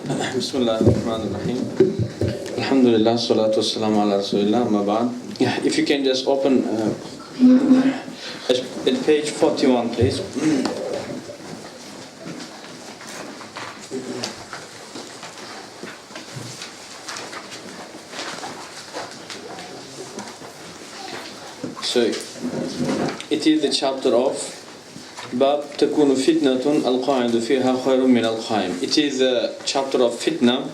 Bismillah ar-Rahman ar-Rahim. Alhamdulillah, salatu wassalamu ala Rasulillah, ma ba'd. Yeah, if you can just open at page 41, please. So, it is the chapter of Bab takunu fitnatun al-qa'idu fiha khayrun min al-qa'im. It is the chapter of fitna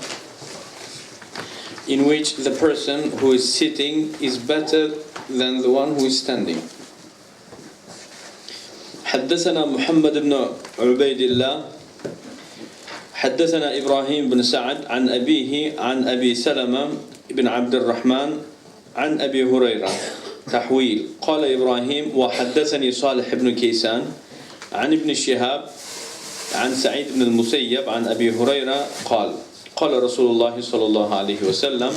in which the person who is sitting is better than the one who is standing. حدثنا محمد بن عبيد الله حدثنا إبراهيم بن سعد عن أبيه عن أبي سلمة بن عبد الرحمن عن أبي هريرة تحويل قال إبراهيم وحدثني صالح بن كيسان عن ابن شهاب عن سعيد بن المسيب عن أبي هريرة قال قال رسول الله صلى الله عليه وسلم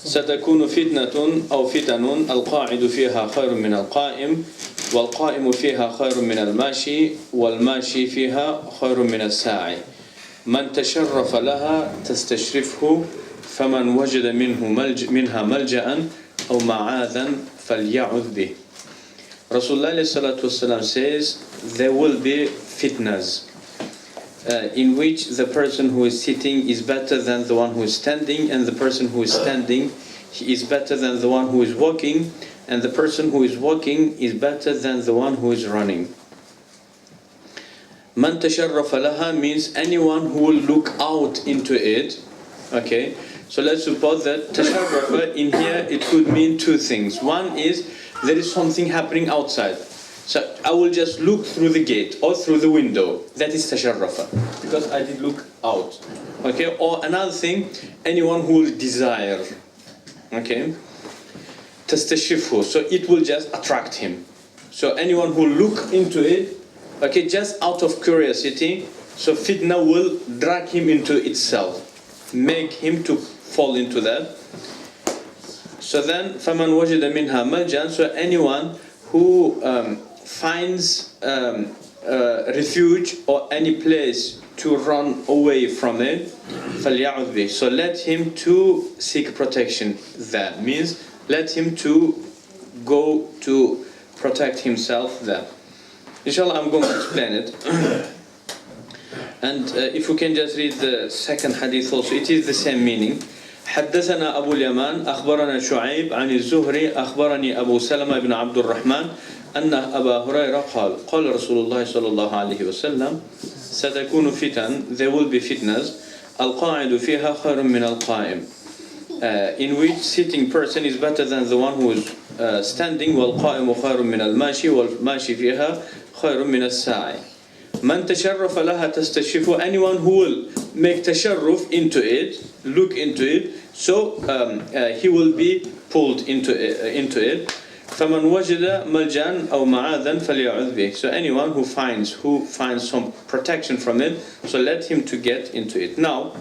ستكون فتنة أو فتن القاعد فيها خير من القائم والقائم فيها خير من الماشي والماشي فيها خير من الساعي من تشرف لها تستشرفه فمن وجد منها ملجأ أو معاذا فليعذ به. Rasulullah ﷺ says there will be fitnas in which the person who is sitting is better than the one who is standing, and the person who is standing is better than the one who is walking, and the person who is walking is better than the one who is running. Man tasharrafa laha means anyone who will look out into it. Okay, so let's suppose that tasharrafa in here it could mean two things. One is there is something happening outside, so I will just look through the gate or through the window. That is tasharrafa, because I did look out. Okay, or another thing, anyone who will desire. Okay, tastashifhu, so it will just attract him. So anyone who look into it, okay, just out of curiosity, so fitna will drag him into itself, make him to fall into that. So then, فَمَنْ وَجَدَ مِنْهَا مَلْجَأً, so anyone who finds refuge or any place to run away from it, فَلْيَعُذْ بِهِ, so let him to seek protection. That means let him to go to protect himself there. Inshallah, I'm going to explain it. And if we can just read the second hadith also, it is the same meaning. حدثنا أبو اليمان أخبرنا شعيب عن الزهري أخبرني أبو سلمة بن عبد الرحمن أن أبا هريرة قال قال رسول الله صلى الله عليه وسلم ستكون فتن, there will be fitnas, القاعد فيها خير من القائم, in which sitting person is better than the one who is standing, والقائم خير من الماشي والماشي فيها خير من الساعي. من تشرف لها تستشرف, anyone who will make tasharruf into it, look into it, so he will be pulled into it. فمن وجد ملجأ أو معاذا فليعذ به, so anyone who finds some protection from it, so let him to get into it. Now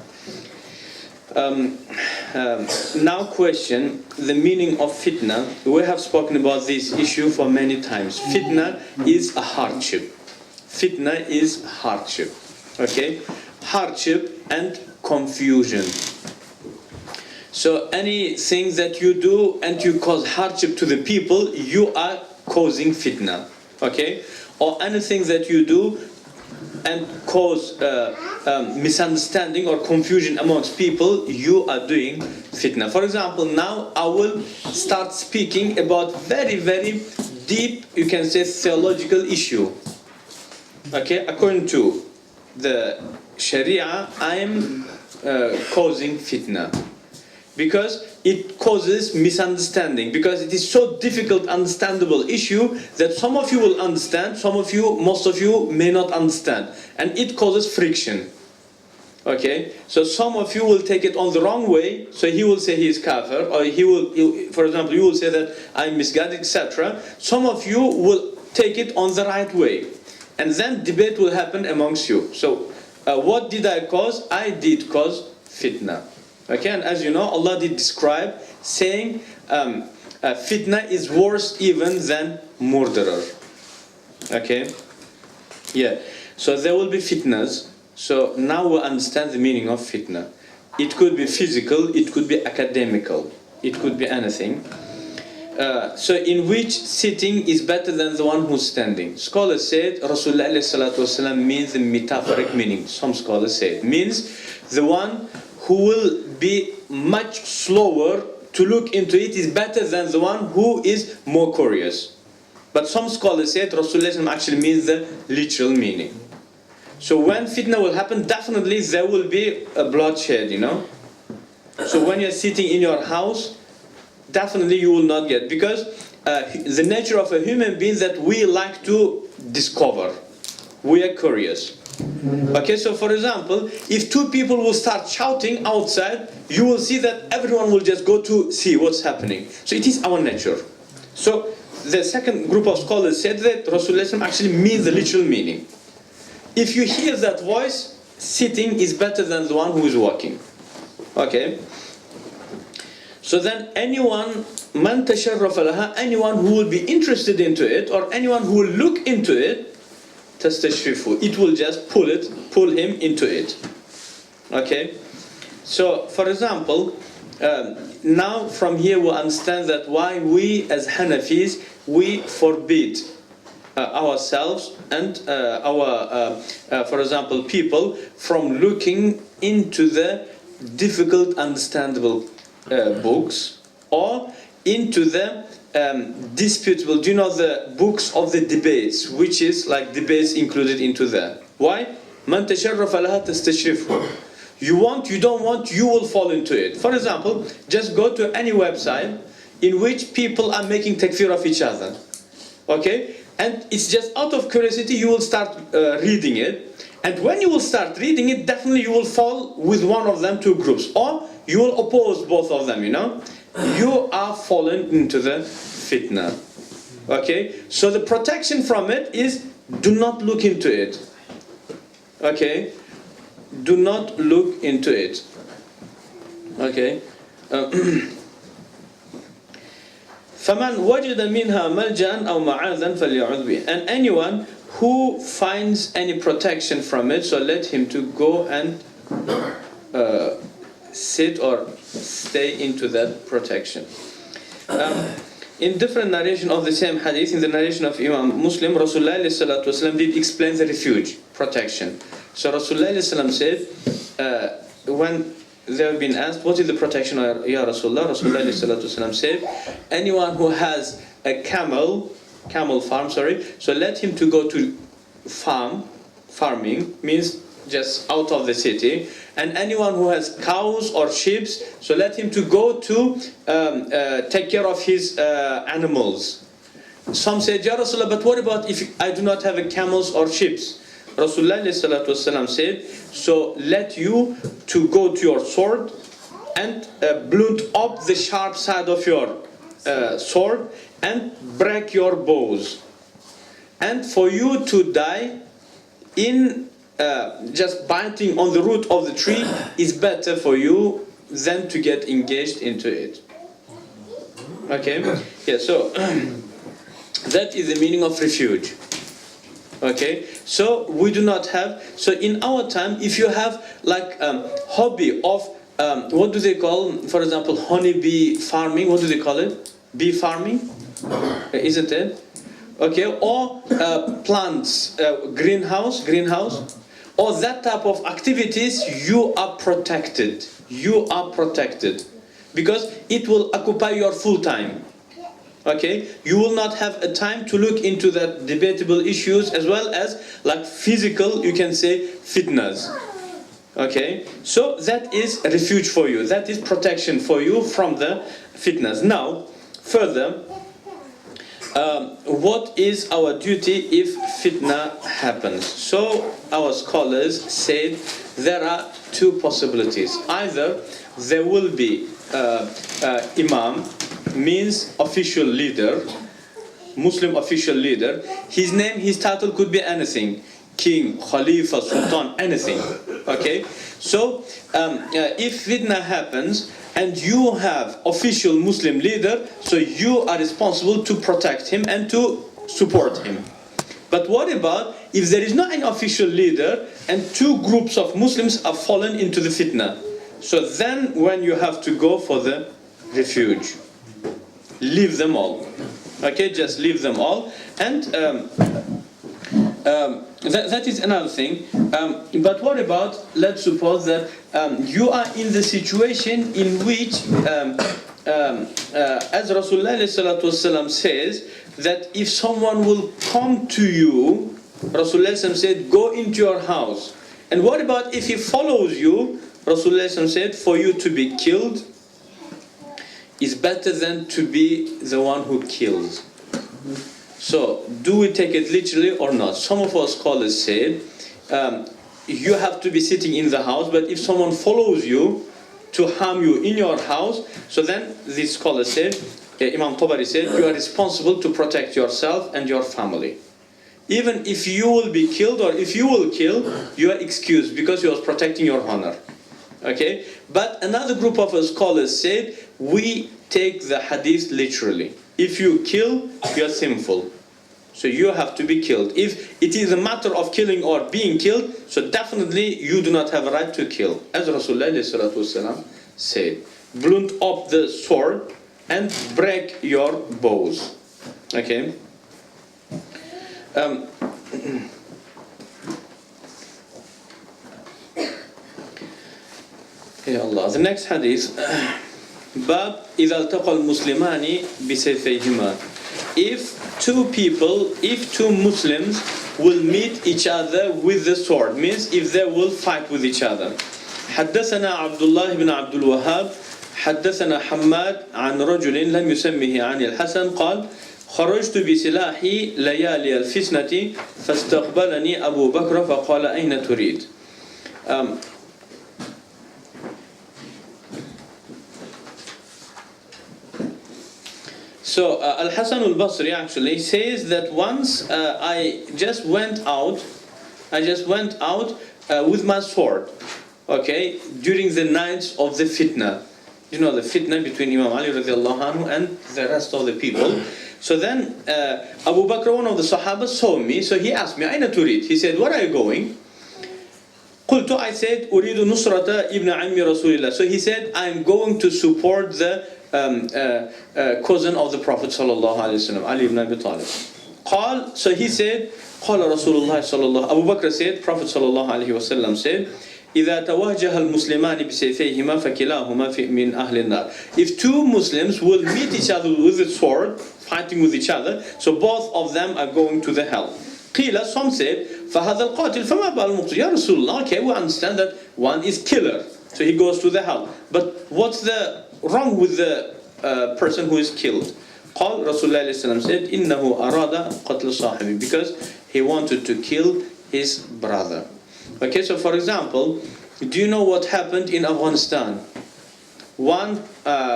question the meaning of fitna. We have spoken about this issue for many times. Fitna is a hardship. Fitna is hardship. Okay, hardship and confusion. So anything that you do and you cause hardship to the people, you are causing fitna. Okay, or anything that you do and cause misunderstanding or confusion amongst people, you are doing fitna. For example, now I will start speaking about very, very deep, you can say, theological issue. Okay, according to the Sharia, I am causing fitna because it causes misunderstanding, because it is so difficult, understandable issue that some of you will understand, most of you may not understand, and it causes friction. Okay, so some of you will take it on the wrong way, so he will say he is kafir, or for example, you will say that I am misguided, etc. Some of you will take it on the right way, and then debate will happen amongst you. So what did I cause? I did cause fitna. Okay, and as you know, Allah did describe saying fitna is worse even than murderer. Okay, yeah, so there will be fitnas. So now we understand the meaning of fitna. It could be physical, it could be academical, it could be anything. So in which sitting is better than the one who's standing? Scholars said Rasulullah ﷺ means the metaphoric meaning. Some scholars say it means the one who will be much slower to look into it is better than the one who is more curious. But some scholars said Rasulullah ﷺ actually means the literal meaning. So when fitna will happen, definitely there will be a bloodshed, you know. So when you're sitting in your house, definitely you will not get, because the nature of a human being is that we like to discover. We are curious. Okay, so for example, if two people will start shouting outside, you will see that everyone will just go to see what's happening. So it is our nature. So the second group of scholars said that Rasulullah actually means the literal meaning. If you hear that voice, sitting is better than the one who is walking. Okay? So then anyone, man tasharrafa laha, anyone who will be interested into it, or anyone who will look into it, tastashrifu, it will just pull him into it. Okay? So, for example, now from here we understand that why we as Hanafis, we forbid ourselves and for example, people from looking into the difficult, understandable books, or into the disputable, do you know, the books of the debates, which is like debates included into there. Why? Man tasharrafa laha tastashrifu. You want, you don't want, you will fall into it. For example, just go to any website in which people are making takfir of each other. Okay? And it's just out of curiosity you will start reading it. And when you will start reading it, definitely you will fall with one of them, two groups. Or you will oppose both of them, you know. You are fallen into the fitna. Okay? So the protection from it is, do not look into it. Okay? Do not look into it. Okay? فَمَنْ وَجَدَ مِنْهَا مَلْجَأً أَوْ مَعَاذًا فَلْيَعُذْ بِهِ. And anyone who finds any protection from it, so let him to go and sit or stay into that protection. In different narration of the same hadith, in the narration of Imam Muslim, Rasulullah ﷺ did explain the refuge, protection. So Rasulullah ﷺ said, when they have been asked, what is the protection, Ya Rasulullah? Rasulullah ﷺ said, anyone who has a camel farm, so let him to go to farming, means just out of the city. And anyone who has cows or sheep, so let him to go to take care of his animals. Some said, Ya Rasulullah, but what about if I do not have camels or sheep? Rasulullah ﷺ said, so let you to go to your sword and blunt up the sharp side of your sword and break your bows. And for you to die in just biting on the root of the tree is better for you than to get engaged into it. Okay? Yeah, so that is the meaning of refuge. Okay? So we do not have, so in our time, if you have like hobby of, what do they call, for example, honeybee farming, what do they call it? Bee farming? Isn't it? Okay, or plants, greenhouse, or that type of activities, you are protected. You are protected. Because it will occupy your full time. Okay, you will not have a time to look into that debatable issues, as well as like physical, you can say, fitnas. Okay, so that is a refuge for you. That is protection for you from the fitnas. Now, further, what is our duty if fitna happens? So our scholars said there are two possibilities. Either there will be imam, means official leader, Muslim official leader. His name, his title could be anything. King, Khalifa, Sultan, anything. Okay? So, if fitna happens and you have official Muslim leader, so you are responsible to protect him and to support him. But what about if there is not an official leader and two groups of Muslims are fallen into the fitna, so then when you have to go for the refuge, leave them all. Okay, just leave them all. And that is another thing. But what about, let's suppose that you are in the situation in which, as Rasulullah ﷺ says, that if someone will come to you, Rasulullah ﷺ said, go into your house. And what about if he follows you? Rasulullah ﷺ said, for you to be killed is better than to be the one who kills. So, do we take it literally or not? Some of our scholars said, you have to be sitting in the house, but if someone follows you to harm you in your house, so then this scholar said, Imam Tabari said, you are responsible to protect yourself and your family. Even if you will be killed or if you will kill, you are excused because you are protecting your honor. Okay? But another group of scholars said, we take the hadith literally. If you kill, you are sinful. So you have to be killed. If it is a matter of killing or being killed, so definitely you do not have a right to kill. As Rasulullah ﷺ said, blunt up the sword and break your bows. Okay? Ya Allah. The next hadith, Bab إذا التقى المسلمان بسيفيهما. If two Muslims will meet each other with the sword, means if they will fight with each other. حدثنا عبد الله بن عبد الوهاب حدثنا حماد عن رجل لم يسمه عن الحسن قال خرجت بسلاحي ليالي الفتنة فاستقبلني أبو بكر فقال أين تريد. So Al-Hasan al-Basri actually says that once I just went out with my sword, okay, during the nights of the fitna. You know the fitna between Imam Ali radiallahu anhu and the rest of the people. So then Abu Bakr, one of the Sahaba, saw me, so he asked me, Aina turid? He said, where are you going? قلت, I said, أريد نصرة ابن عم رسول الله. So he said, I'm going to support the cousin of the Prophet sallallahu alaihi wasallam, Ali ibn Abi Talib. قال, so he said, قال رسول الله صلى الله. Abu Bakr said, Prophet sallallahu alaihi wasallam said, إذا تواجه المسلمان بسيفيهما فكلاهما من أهل النار. If two Muslims will meet each other with a sword, fighting with each other, so both of them are going to the hell. قيل, some said, فهذا القاتل فما بال المقتل. Ya Rasulullah, okay, we understand that one is killer, so he goes to the hell. But what's the wrong with the person who is killed? قال, Rasulullah said, إنه أراد قتل صاحبه, because he wanted to kill his brother. Okay, so for example, do you know what happened in Afghanistan? One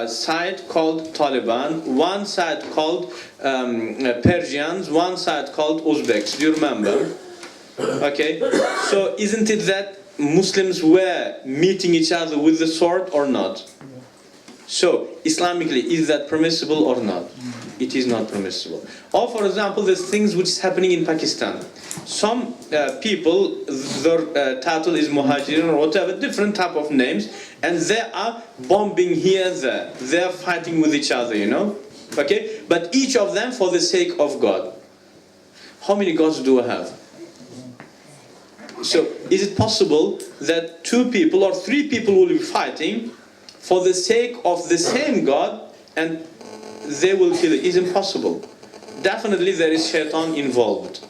side called Taliban, one side called Persians, one side called Uzbeks. Do you remember? Okay, so isn't it that Muslims were meeting each other with the sword or not? So, Islamically, is that permissible or not? It is not permissible. Or for example, there's things which is happening in Pakistan. Some people, their title is Muhajirin or whatever, different type of names, and they are bombing here, there. They are fighting with each other, you know? Okay? But each of them for the sake of God. How many gods do we have? So, is it possible that two people or three people will be fighting for the sake of the same God and they will kill it? It's impossible. Definitely there is shaitan involved.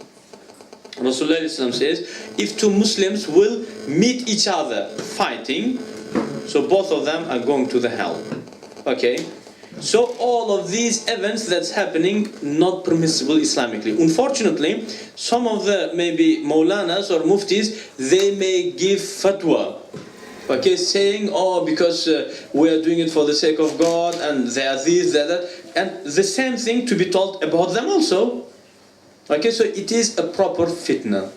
Rasulullah says, if two Muslims will meet each other fighting, so both of them are going to the hell. Okay? So all of these events that's happening, not permissible Islamically. Unfortunately, some of the maybe Maulanas or Muftis, they may give fatwa. Okay, saying, oh, because we are doing it for the sake of God, and they are this, they are that. And the same thing to be told about them also. Okay, so it is a proper fitna.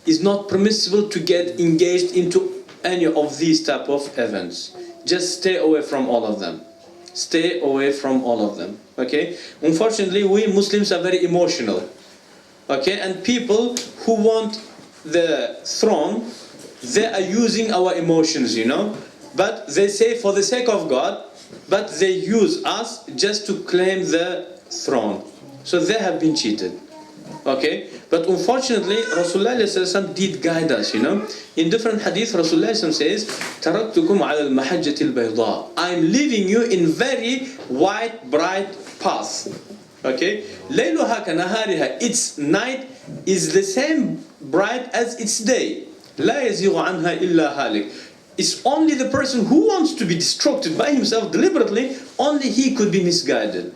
It's not permissible to get engaged into any of these type of events. Just stay away from all of them. Stay away from all of them. Okay? Unfortunately, we Muslims are very emotional. Okay, and people who want the throne, they are using our emotions, you know. But they say for the sake of God, but they use us just to claim the throne. So they have been cheated. Okay, but unfortunately Rasulullah did guide us, you know. In different hadith Rasulullah says, "Taraktukum ala al-mahajjati al-bayda." I'm leaving you in very white, bright path. Okay, layluha kanahariha. Its night is the same bright as its day. La yazighu anha illa halik. It's only the person who wants to be distracted by himself deliberately, only he could be misguided.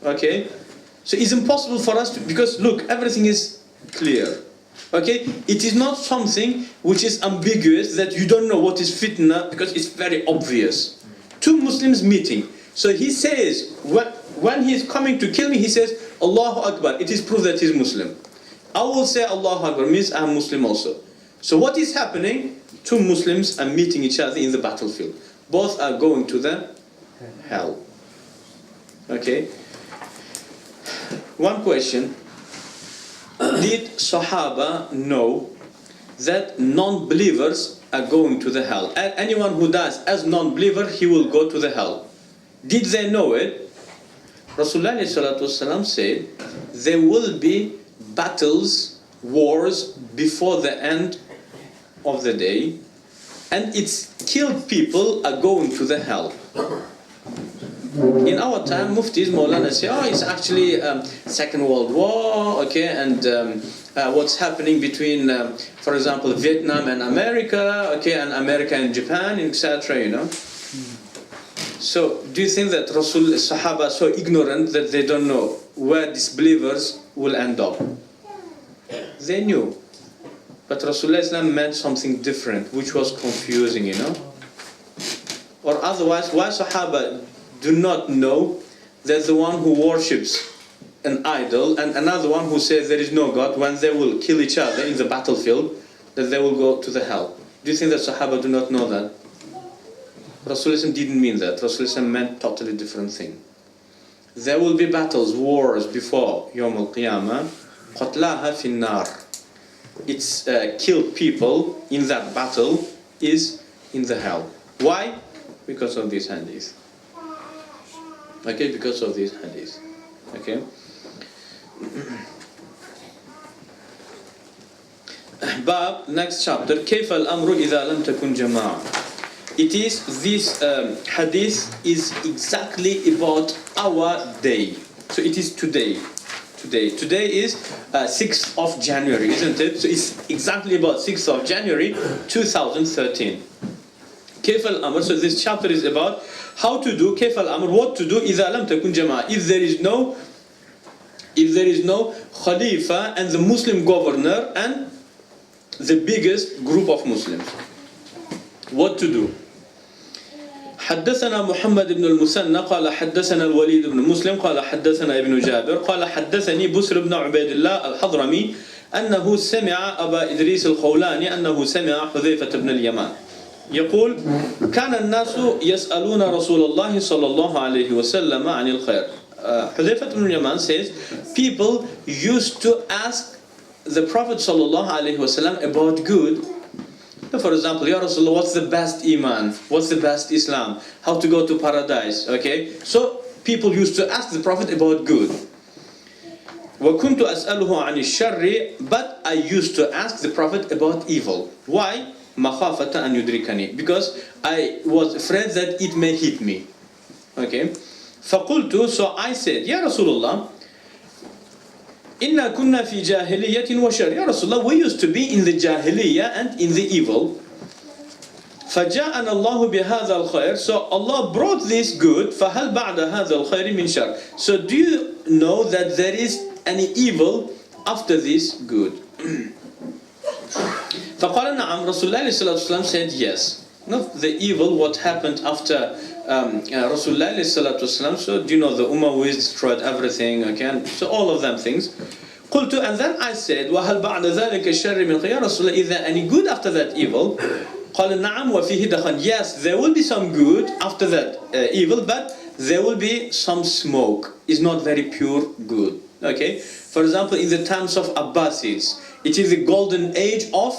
Okay, so it's impossible for us to, because look, everything is clear. Okay, it is not something which is ambiguous that you don't know what is fitna, because it's very obvious. Two Muslims meeting, so he says, when he is coming to kill me, he says Allahu Akbar. It is proof that he is Muslim. I will say Allahu Akbar, means I am Muslim also. So what is happening? Two Muslims are meeting each other in the battlefield. Both are going to the hell. Okay. One question. Did Sahaba know that non-believers are going to the hell? And anyone who dies as non-believer, he will go to the hell. Did they know it? Rasulullah ﷺ said, there will be battles, wars before the end of the day, and it's killed people are going to the hell. In our time, Muftis, Maulana say, oh, it's actually Second World War, okay, and what's happening between, for example, Vietnam and America, okay, and America and Japan, etc., you know. So, do you think that Rasul Sahaba are so ignorant that they don't know where disbelievers will end up? They knew. But Rasulullah meant something different, which was confusing, you know. Or otherwise, why Sahaba do not know that the one who worships an idol and another one who says there is no God, when they will kill each other in the battlefield, that they will go to the hell? Do you think that Sahaba do not know that? Rasulullah didn't mean that. Rasulullah meant totally different thing. There will be battles, wars before Yawm al-Qiyamah. قَتْلَاهَا فِي النَّارِ. It's killed people in that battle is in the hell. Why? Because of this hadith. Okay, because of this hadith. Okay. Bab, next chapter. كيف الأمر إذا لم تكن جماعة. It is, this hadith is exactly about our day. So it is today. Today is 6th of January, isn't it? So it's exactly about 6th of January 2013. كيف الأمر. So this chapter is about how to do كيف الأمر, what to do إذا لم تكن جماعة, if there is no Khalifa and the Muslim governor and the biggest group of Muslims. What to do? حدثنا محمد بن المثنى قال حدثنا الوليد بن مسلم قال حدثنا ابن جابر قال حدثني بسر بن عبيد الله الحضرمي أنه سمع أبا إدريس الخولاني أنه سمع حذيفة بن اليمان يقول كان الناس يسألون رسول الله صلى الله عليه وسلم عن الخير. حذيفة بن اليمان says people used to ask the Prophet صلى الله عليه وسلم about good. For example, Ya Rasulullah, what's the best Iman? What's the best Islam? How to go to paradise? Okay? So, people used to ask the Prophet about good. وَكُنْتُ أَسْأَلُهُ عَنِ الشَّرِّ. But I used to ask the Prophet about evil. Why? مَخَافَةَ أَنْ يُدْرِكَنِي. Because I was afraid that it may hit me. Okay? فَقُلْتُ. So I said, Ya Rasulullah, إِنَّا كُنَّا فِي جَاهِلِيَّةٍ وَشَرٍ. Ya Rasulullah, we used to be in the Jahiliyyah and in the evil. فَجَاءَنَا اللَّهُ بِهَذَا الْخَيْرِ. So Allah brought this good. فَهَلْ بَعْدَ هَذَا الْخَيْرِ مِنْ شَرٍ. So do you know that there is any evil after this good? فَقَالَ نَعَمْ. Rasulullah said yes. Not the evil, what happened after Rasulullah ﷺ. So do you know the Ummah who destroyed everything, okay? So all of them things. قلت, and then I said, وَهَلْ بَعْدَ ذَلِكَ الشَّرِّ مِنْ خَيْرٍ. Ya Rasulullah, is there any good after that evil? قال نعم وفيه دخان. Yes, there will be some good after that evil, but there will be some smoke. It's not very pure good. Okay, for example, in the times of Abbasids, it is the golden age of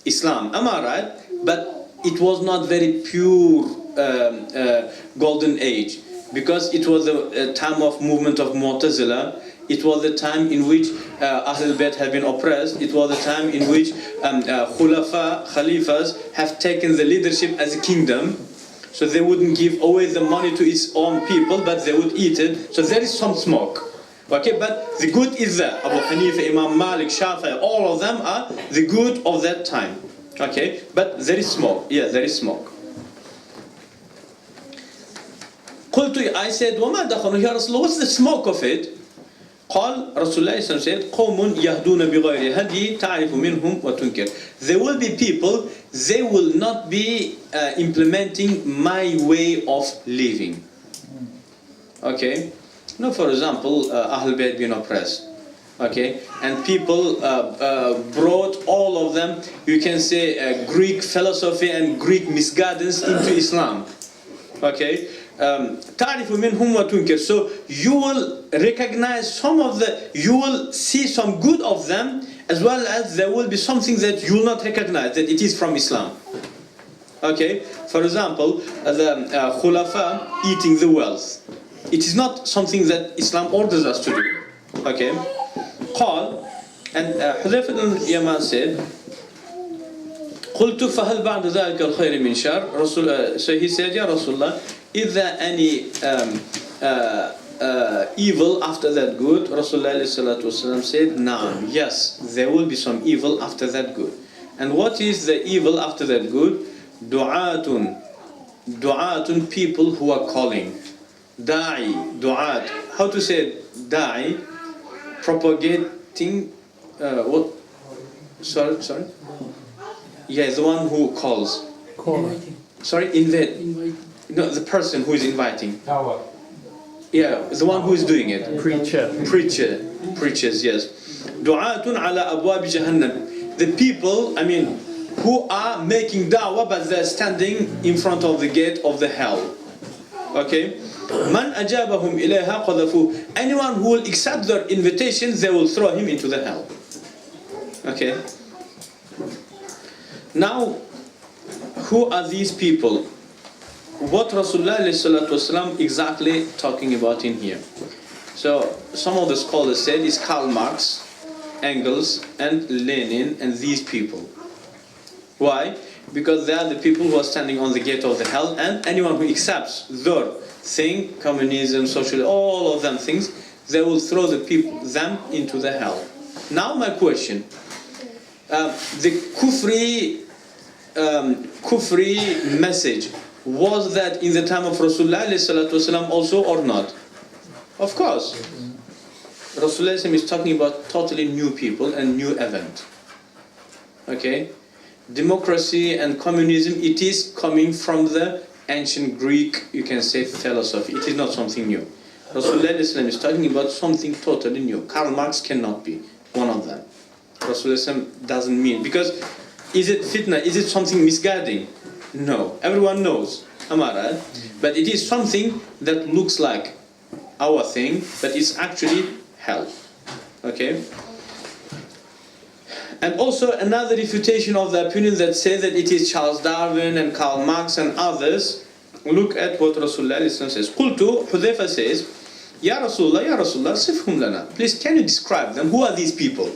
Islam. Am I right? But it was not very pure golden age, because it was a time of movement of Mu'tazila. It was the time in which Ahlul Bayt have been oppressed. It was the time in which Khalifas have taken the leadership as a kingdom. So they wouldn't give away the money to its own people, but they would eat it. So there is some smoke. Okay, but the good is there. Abu Hanifa, Imam Malik, Shafi'i, all of them are the good of that time. Okay, but there is smoke. Yeah, there is smoke. I said, وَمَا دَخَلُوا يَا Rasulullah, what's the smoke of it? قال Rasulullah said, قوم يهدون بغير هدي تعرف منهم وتنكر. There will be people, they will not be implementing my way of living. Okay? Now, for example, Ahlul Bayt being oppressed. Okay? And people brought all of them, you can say, Greek philosophy and Greek misguidance into Islam. Okay? تعرف منهم وتنكر. So you will recognize some of you will see some good of them, as well as there will be something that you will not recognize that it is from Islam. Okay, for example, the khulafa eating the wealth. It is not something that Islam orders us to do. Okay, قال, and Hudayfa ibn Yaman said, قلت فهل بعد ذلك الخير من شر. So he said, Ya Rasulullah, is there any evil after that good? Rasulullah said, Naam, yes, there will be some evil after that good. And what is the evil after that good? Du'atun, people who are calling. Da'i, du'at. How to say da'i? Propagating, what? Sorry? Yeah, the one who calls. Sorry, invite. No, the person who is inviting. Yeah, the one who is doing it. Preachers, yes. Du'atun ala abwab jahannam. The people, who are making da'wah, but they're standing in front of the gate of the hell. Okay? Man ajabahum ilayha qadhafu. Anyone who will accept their invitation, they will throw him into the hell. Okay? Now, who are these people? What Rasulullah ﷺ exactly talking about in here? So, some of the scholars said it's Karl Marx, Engels, and Lenin, and these people. Why? Because they are the people who are standing on the gate of the hell, and anyone who accepts their thing, communism, socialism, all of them things, they will throw them into the hell. Now my question, the Kufri message, was that in the time of Rasulullah ﷺ also or not? Of course. Rasulullah ﷺ is talking about totally new people and new event. Okay? Democracy and communism, it is coming from the ancient Greek, you can say, philosophy. It is not something new. Rasulullah ﷺ is talking about something totally new. Karl Marx cannot be one of them. Rasulullah ﷺ doesn't mean, because is it fitna? Is it something misguiding? No. Everyone knows. Amara. But it is something that looks like our thing, but it's actually hell. Okay? And also another refutation of the opinion that says that it is Charles Darwin and Karl Marx and others. Look at what Rasulullah says. Qultu, Hudayfa says, Ya Rasulullah, sifhum lana. Please, can you describe them? Who are these people?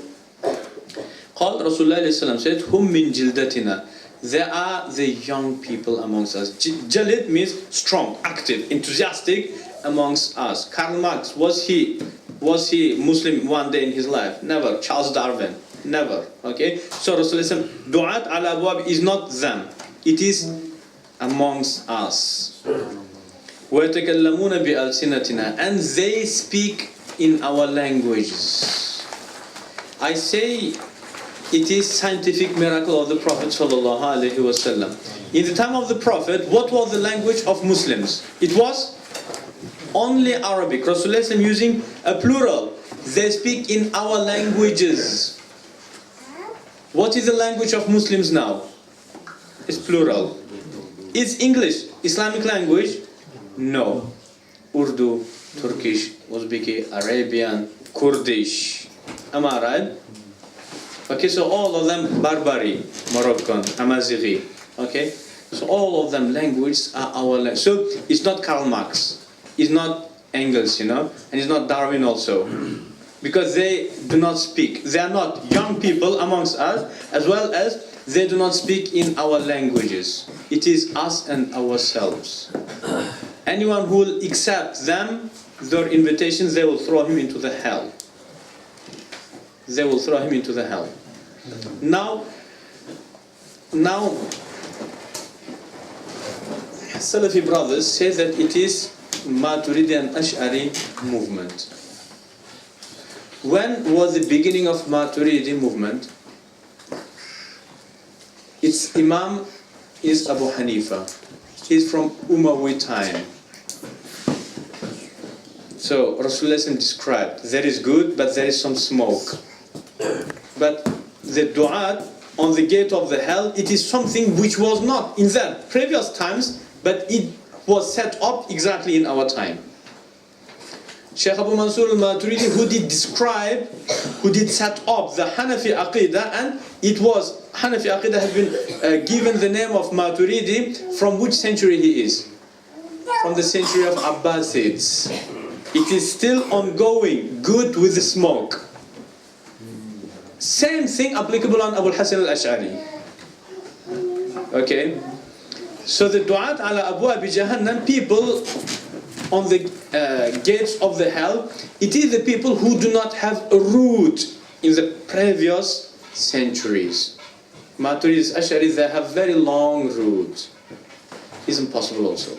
قال Rasulullah said, Hum min jildatina. They are the young people amongst us. Jalid means strong, active, enthusiastic amongst us. Karl Marx, was he Muslim one day in his life? Never. Charles Darwin? Never. Okay? So Rasulullah, Du'at ala abwab is not them. It is amongst us. وَيَتَكَلَّمُونَ بِأَلْسِنَتِنَا. And they speak in our languages. I say, it is scientific miracle of the Prophet ﷺ. In the time of the Prophet, what was the language of Muslims? It was only Arabic. Rasulullah using a plural. They speak in our languages. What is the language of Muslims now? It's plural. Is English Islamic language? No. Urdu, Turkish, Uzbeki, Arabian, Kurdish. Am I right? Okay, so all of them Barbary, Moroccan, Amazighi. Okay, so all of them languages are our language. So it's not Karl Marx, it's not Engels, you know, and it's not Darwin also, because they do not speak. They are not young people amongst us, as well as they do not speak in our languages. It is us and ourselves. Anyone who will accept them, their invitations, they will throw him into the hell. They will throw him into the hell. Now, Salafi brothers say that it is Maturidi and Ash'ari movement. When was the beginning of Maturidi movement? Its Imam is Abu Hanifa. He's from Umayyad time. So Rasulullah described, there is good, but there is some smoke. But the du'at on the gate of the hell, it is something which was not in the previous times, but it was set up exactly in our time. Shaykh Abu Mansur al-Maturidi, who did describe, who did set up the Hanafi Aqeedah, and it was, Hanafi Aqeedah has been given the name of Maturidi. From which century he is? From the century of Abbasids. It is still ongoing, good with the smoke. Same thing applicable on Abu al-Hasan al-Ash'ari. Okay? So the du'at ala abwab jahannam, people on the gates of the hell, it is the people who do not have a root in the previous centuries. Maturidis, Ash'aris, they have very long roots. It's impossible also.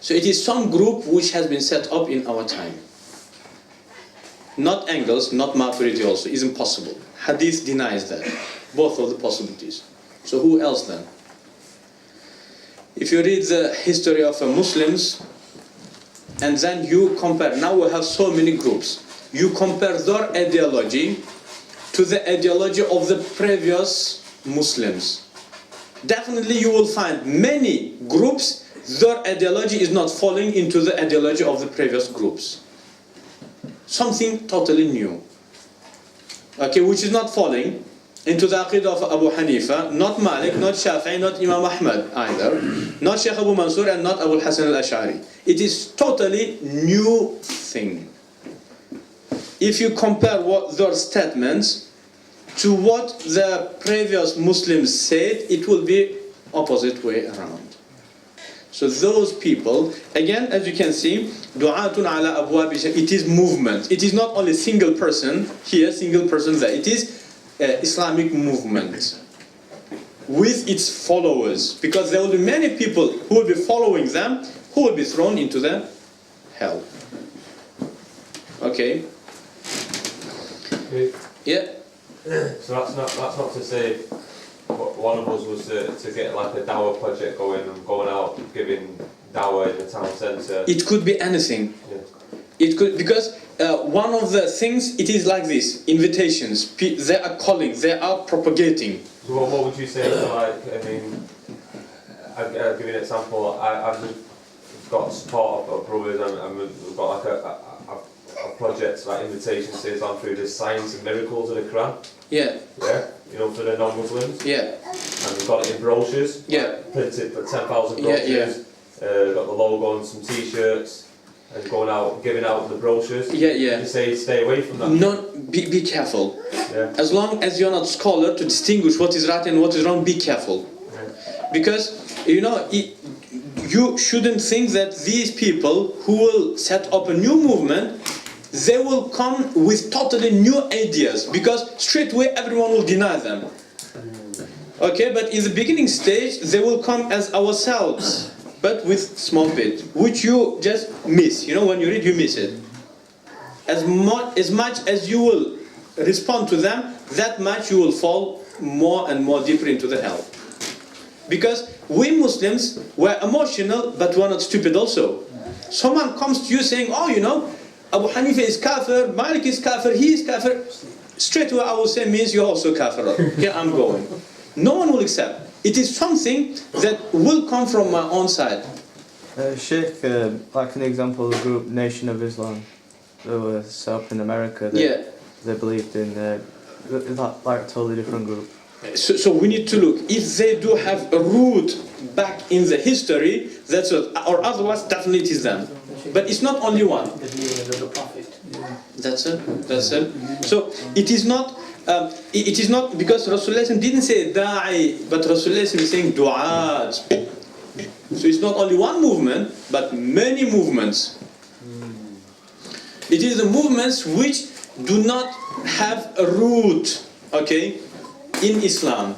So it is some group which has been set up in our time. Not Engels, not Maturidi also. It's impossible. Hadith denies that. Both of the possibilities. So who else then? If you read the history of Muslims, and then you compare, now we have so many groups, you compare their ideology to the ideology of the previous Muslims. Definitely you will find many groups, their ideology is not falling into the ideology of the previous groups. Something totally new. Okay, which is not falling into the aqeedah of Abu Hanifa, not Malik, not Shafi'i, not Imam Ahmad either, not Shaykh Abu Mansur and not Abu al-Hasan al-Ash'ari. It is totally new thing. If you compare their statements to what the previous Muslims said, it will be opposite way around. So those people, again, as you can see, du'atun ala abwab, it is movement. It is not only single person here, single person there. It is Islamic movement with its followers, because there will be many people who will be following them, who will be thrown into the hell. Okay? Yeah? So that's not to say one of us was to get like a dawah project going and going out giving dawah in the town centre. It could be anything. Yeah. It could, because one of the things, it is like this, invitations, they are calling, they are propagating. So what would you say to, like, I mean, I'll give you an example. I've got support of brothers, and we've got like a project, like invitation says on through the signs and miracles of the Quran. Yeah. Yeah, you know, for the non-Muslims. Yeah. And we've got it in brochures. Yeah. Printed for 10,000 brochures. Yeah, We've got the logo on some T-shirts. And going out, giving out the brochures. Yeah, yeah. You say stay away from that. No, be careful. Yeah. As long as you're not scholar to distinguish what is right and what is wrong, be careful. Yeah. Because, you know, you shouldn't think that these people who will set up a new movement, they will come with totally new ideas, because straight away everyone will deny them. Okay, but in the beginning stage, they will come as ourselves, but with small bit, which you just miss. You know, when you read, you miss it. As much as you will respond to them, that much you will fall more and more deeper into the hell. Because we Muslims were emotional, but we're not stupid also. Someone comes to you saying, oh, you know, Abu Hanifa is kafir, Malik is kafir, he is kafir. Straight away I will say, means you're also kafir. Okay, I'm going. No one will accept. It is something that will come from my own side. Sheikh, like an example of the group Nation of Islam. there were set up in America that Yeah. they believed in like a totally different group. So we need to look if they do have a root back in the history. That's what, or otherwise definitely it is them. But it's not only one. That's it. That's it. So it is not. It is not because Rasulullah didn't say da'i, but Rasulullah is saying du'at. So it's not only one movement, but many movements. It is the movements which do not have a root, okay, in Islam.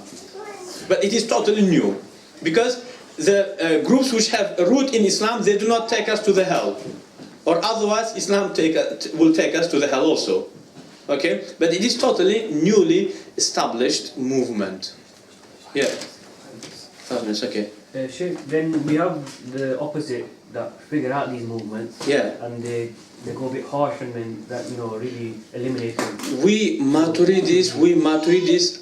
But it is totally new. Because the groups which have a root in Islam, they do not take us to the hell. Or otherwise, Islam will take us to the hell also. Okay? But it is totally newly established movement. Yeah. 5 minutes, okay. Sheikh, then we have the opposite that figure out these movements. Yeah. And they go a bit harsh and then that, really eliminate them. We Maturidis,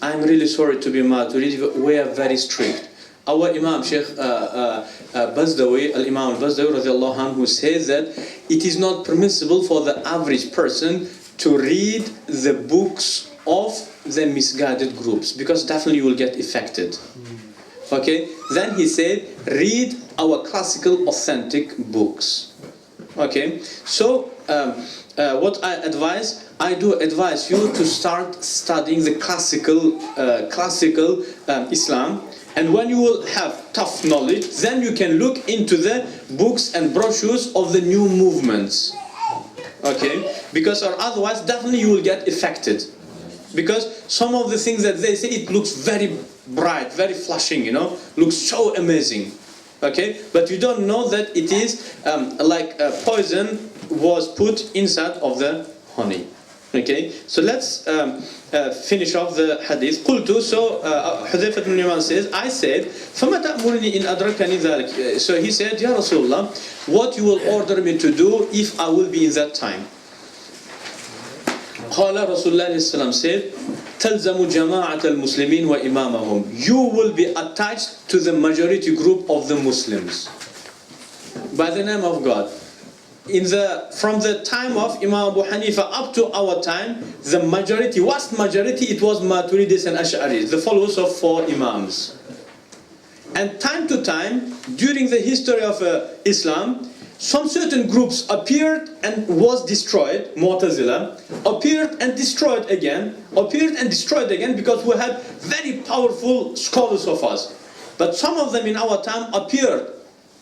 I'm really sorry to be Maturidi, but we are very strict. Our Imam, Shaykh Bazdawi, Al-Imam al-Bazdawi radiallahu anhu, says that it is not permissible for the average person to read the books of the misguided groups, because definitely you will get affected. Okay? Then he said, read our classical authentic books. Okay? So, what I do advise you to start studying the classical Islam. And when you will have tough knowledge, then you can look into the books and brochures of the new movements. Okay? Because or otherwise, definitely you will get affected. Because some of the things that they say, it looks very bright, very flashing, looks so amazing. Okay? But you don't know that it is like a poison was put inside of the honey. Okay? So let's finish off the hadith. قلت, so Hudhayfah ibn Yaman says, I said, فَمَا تَأْمُرُنِي إِنْ أَدْرَكَنِي ذَلك. So he said, Ya Rasulullah, what you will order me to do if I will be in that time? قال Rasulullah said, تَلْزَمُ جَمَاعَةَ الْمُسْلِمِينَ وَإِمَامَهُم. You will be attached to the majority group of the Muslims. By the name of God. From the time of Imam Abu Hanifa up to our time, the majority, vast majority, it was Maturidis and Ash'aris, the followers of 4 Imams. And time to time, during the history of Islam, some certain groups appeared and was destroyed, Mu'tazila, appeared and destroyed again, because we had very powerful scholars of us. But some of them in our time appeared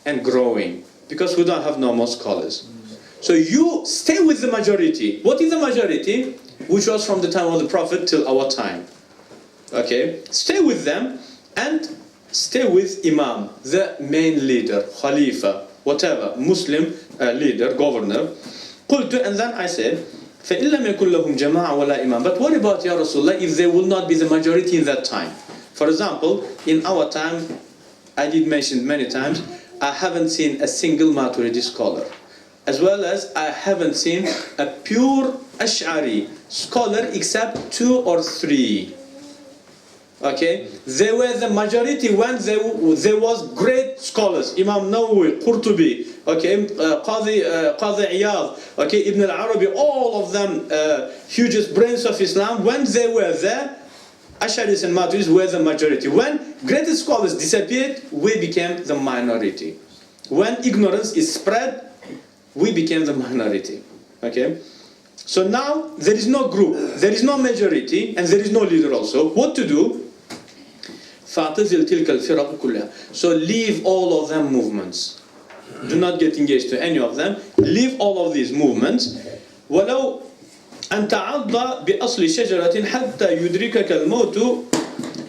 and growing, because we don't have normal scholars. So you stay with the majority. What is the majority? Which was from the time of the Prophet till our time. Okay? Stay with them and stay with Imam, the main leader, Khalifa, whatever, Muslim leader, governor. قلت, and then I said, فَإِن لَمْ يَكُنْ لَهُمْ جَمَاعَ وَلَا إِمَامٍ. But what about, Ya Rasulullah, if they will not be the majority in that time? For example, in our time, I did mention many times, I haven't seen a single Maturidi scholar. As well as I haven't seen a pure Ash'ari scholar except 2 or 3. Okay? They were the majority when there was great scholars. Imam Nawawi, Qurtubi, okay, Qadi Iyad, okay, Ibn al-Arabi, all of them hugest brains of Islam. When they were there, Ash'aris and Maturidis were the majority. When greatest scholars disappeared, we became the minority. When ignorance is spread, we became the minority. Okay? So now, there is no group, there is no majority, and there is no leader also. What to do? فَاعْتَزِلْ تِلْكَ الْفِرَقُ كُلَّهَا. So leave all of them movements. Do not get engaged to any of them. Leave all of these movements. وَلَوْ أَنْ تَعَضَّ بِأَصْلِ شَجَرَةٍ حَتَّى يُدْرِكَكَ الْمَوْتُ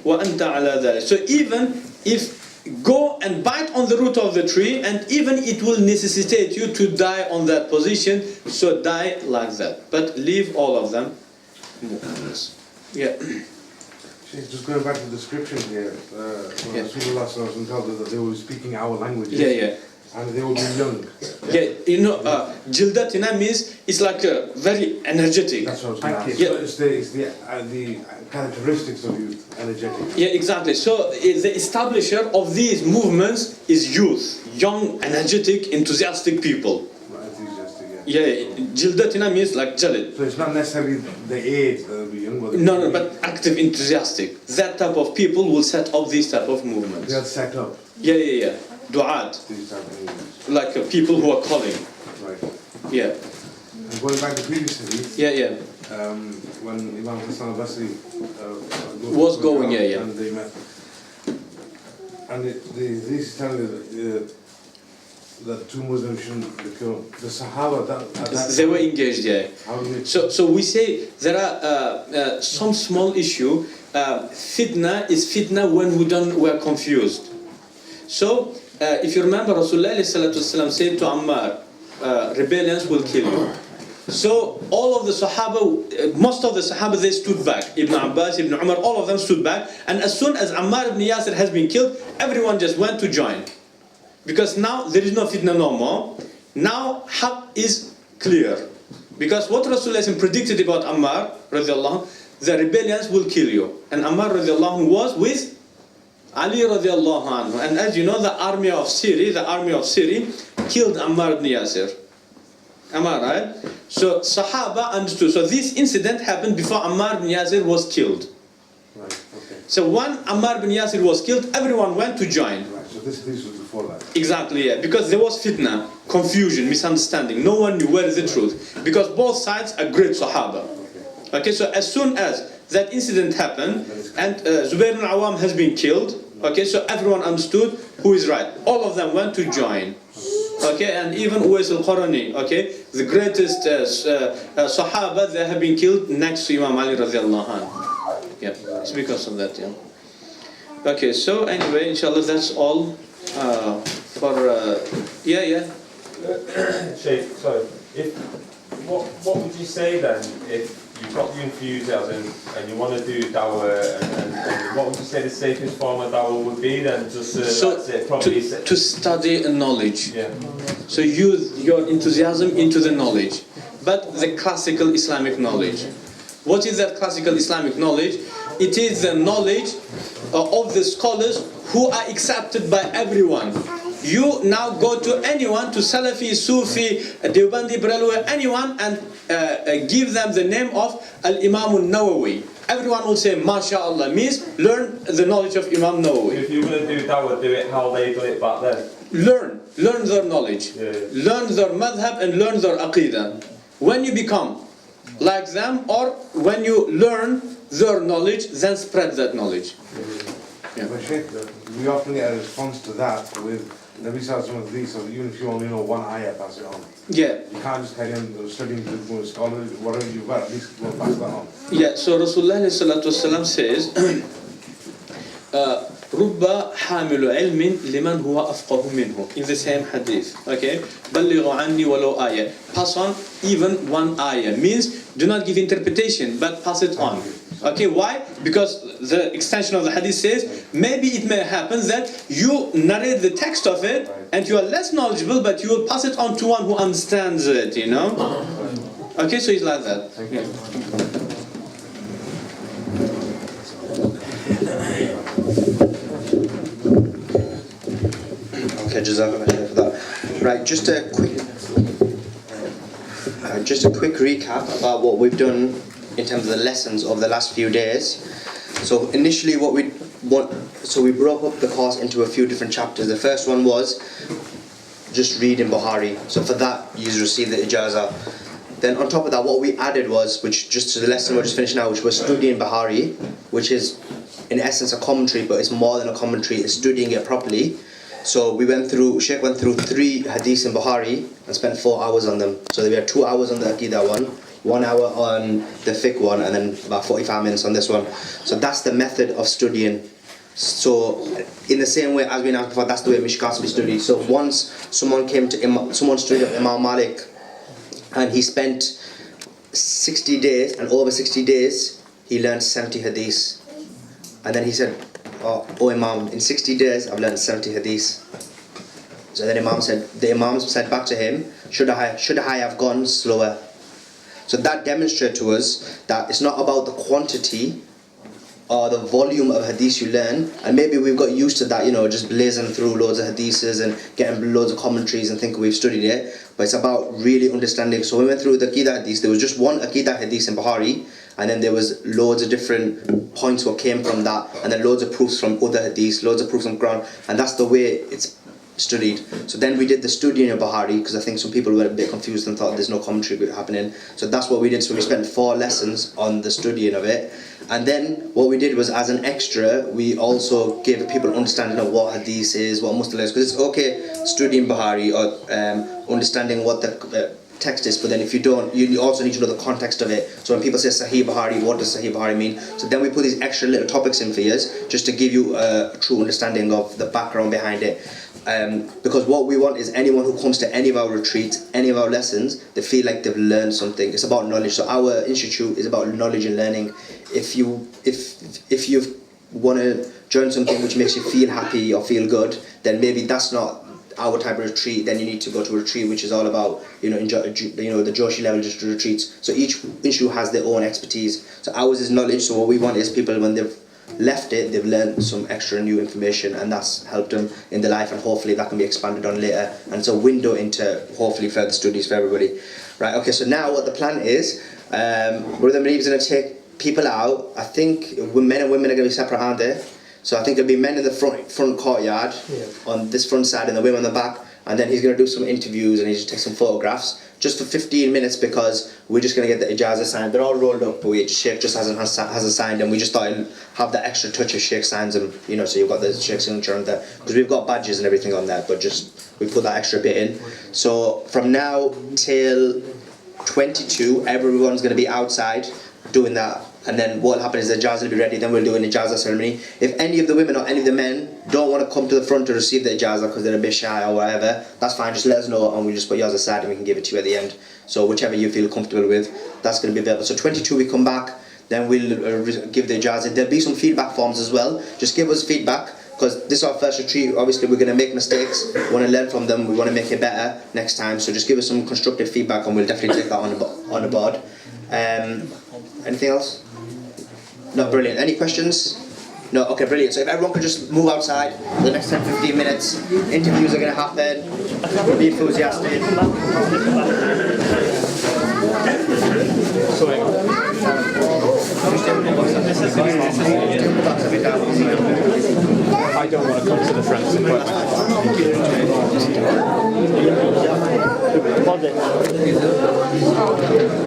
وَأَنْتَ عَلَى ذَلِكَ. So even if go and bite on the root of the tree, and even it will necessitate you to die on that position, so die like that. But leave all of them. Yeah. Just going back to the description here, Yeah. Rasulullah told us that they were speaking our language. Yeah. And they will be young. Yeah, Jildatina means it's like very energetic. That's what I was going to ask. Yeah. So it's the characteristics of youth, energetic. Yeah, exactly. So the establisher of these movements is youth, young, energetic, enthusiastic people. Enthusiastic, yeah. Yeah, jildatina means like jalid. So it's not necessarily the age that will be young, but No, but active, enthusiastic. That type of people will set up these type of movements. they are set up Yeah. Du'at, these type of movements. like people who are calling. Right. Yeah. And going back to previous hadith, Yeah. when Imam Ihsan al-Basri Was going, yeah. and they met, and this is telling you that two Muslims shouldn't be killed. The Sahaba They were engaged, yeah. How do we? So we say there are some small issue. Fitna is fitna when we're confused. So if you remember, Rasulullah ﷺ said to Ammar, rebellions will kill you. So all of the Sahaba, most of the Sahaba, they stood back. Ibn Abbas, Ibn Umar, all of them stood back. And as soon as Ammar ibn Yasir has been killed, everyone just went to join. Because now there is no fitna no more. Now haqq is clear. Because what Rasulullah predicted about Ammar, radiallahu anhu, the rebellions will kill you. And Ammar radiallahu anhu was with Ali radiallahu anhu. And as you know, the army of Syria killed Ammar ibn Yasir. Am I right? So Sahaba understood. So this incident happened before Ammar ibn Yasir was killed. Right. Okay. So when Ammar ibn Yasir was killed, everyone went to join. Right. So this was before that. Exactly, yeah. Because there was fitna, confusion, misunderstanding. No one knew where is the truth. Because both sides are great Sahaba. Okay, so as soon as that incident happened, and Zubair ibn Awam has been killed, okay, so everyone understood who is right. All of them went to join. Okay, and even Uwais al-Qarani, okay, the greatest Sahaba, they have been killed next to Imam Ali radiallahu anhu. Yeah, it's because of that, yeah. Okay, so anyway, inshallah, that's all for, Shaykh, sorry. What would you say then if you've got the enthusiasm and you want to do dawah and what would you say the safest form of dawah would be then? Just so that's it, probably to study knowledge. Yeah. So use your enthusiasm into the knowledge, but the classical Islamic knowledge. What is that classical Islamic knowledge? It is the knowledge of the scholars who are accepted by everyone. You now go to anyone, to Salafi, Sufi, Deobandi, Barelwi, anyone, and give them the name of Al-Imam al-Nawawi. Everyone will say, MashaAllah, means learn the knowledge of Imam Nawawi. If you're going to do dawah, do it how they do it back then. Learn their knowledge. Yeah. Learn their madhab and learn their aqeedah. When you become like them, or when you learn their knowledge, then spread that knowledge. Yeah. But Sheikh, we often get a response to that with Nabi Sallallahu Alaihi Wasallam, so even if you only know one ayah, pass it on. Yeah. You can't just carry on studying with scholars, whatever you've got, at least we'll pass that on. Yeah, so Rasulullah says, رُبَّ حَامِلُ عِلْمٍ لِمَنْ هُوَ أَفْقَهُ مِنْهُ. In the same hadith, okay? بَلِّغُ عَنِّي وَلَوْ آيَةٍ. Pass on even one ayah. Means, do not give interpretation, but pass it on. Okay, why? Because the extension of the hadith says, maybe it may happen that you narrate the text of it, and you are less knowledgeable, but you will pass it on to one who understands it, you know? Okay, so it's like that. Yeah. Okay, Jazakallah for that. Right, just a quick recap about what we've done in terms of the lessons of the last few days. So initially we broke up the course into a few different chapters. The first one was just reading Bukhari. So for that you receive the ijazah. Then on top of that, what we added was, which just to the lesson we're just finishing now, which was studying Bukhari, which is in essence a commentary, but it's more than a commentary, it's studying it properly. So Shaykh went through 3 hadiths in Bukhari and spent 4 hours on them. So we had 2 hours on the aqeeda one, 1 hour on the fiqh one, and then about 45 minutes on this one. So that's the method of studying. So in the same way as we announced before, that's the way Mishkas be studied. So once someone studied up Imam Malik, and he spent 60 days, and over 60 days he learned 70 hadiths. And then he said, oh Imam, in 60 days I've learned 70 hadiths. So then the Imam said back to him, should I have gone slower? So that demonstrated to us that it's not about the quantity or the volume of hadiths you learn, and maybe we've got used to that, you know, just blazing through loads of hadiths and getting loads of commentaries and think we've studied it, but it's about really understanding. So we went through the aqeedah hadith, there was just one aqeedah hadith in Bukhari, and then there was loads of different points what came from that, and then loads of proofs from other hadiths, loads of proofs from Quran, and that's the way it's studied. So then we did the studying of Bukhari, because I think some people were a bit confused and thought there's no commentary happening. So that's what we did. So we spent 4 lessons on the studying of it, and then what we did was, as an extra, we also gave people understanding of what hadith is, what mustalah is, because it's okay studying Bukhari or understanding what the text is, but then if you don't, you also need to know the context of it. So when people say Sahih Bukhari, what does Sahih Bukhari mean? So then we put these extra little topics in for you, just to give you a true understanding of the background behind it. Because what we want is anyone who comes to any of our retreats, any of our lessons, they feel like they've learned something. It's about knowledge. So our institute is about knowledge and learning. If you want to join something which makes you feel happy or feel good, then maybe that's not our type of retreat. Then you need to go to a retreat which is all about, the Joshi level retreats. So each institute has their own expertise. So ours is knowledge. So what we want is people, when they've left it, they've learned some extra new information, and that's helped them in their life, and hopefully that can be expanded on later, and it's a window into hopefully further studies for everybody. Right, okay, so now what the plan is, Brother Mareeb is going to take people out. I think men and women are going to be separate, aren't they? So I think there'll be men in the front courtyard, on this front side, and the women on the back, and then he's going to do some interviews and he's going to take some photographs just for 15 minutes, because we're just going to get the ijazah signed. They're all rolled up, but Shaykh just hasn't signed them. We just thought I'd have that extra touch of Shaykh signs them, so you've got the Shaykh signature on there, because we've got badges and everything on there, but just we put that extra bit in. So from now till 22, everyone's going to be outside doing that. And then what will happen is the ijazah will be ready, then we'll do an ijazah ceremony. If any of the women or any of the men don't want to come to the front to receive the ijazah because they're a bit shy or whatever, that's fine, just let us know and we'll just put yours aside and we can give it to you at the end. So whichever you feel comfortable with, that's going to be available. So 22 we come back, then we'll give the ijazah. There'll be some feedback forms as well. Just give us feedback, because this is our first retreat. Obviously we're going to make mistakes, we want to learn from them, we want to make it better next time. So just give us some constructive feedback and we'll definitely take that on the board. Anything else? No, brilliant. Any questions? No, okay, brilliant. So if everyone could just move outside for the next 10-15 minutes, interviews are going to happen, be enthusiastic. Sorry.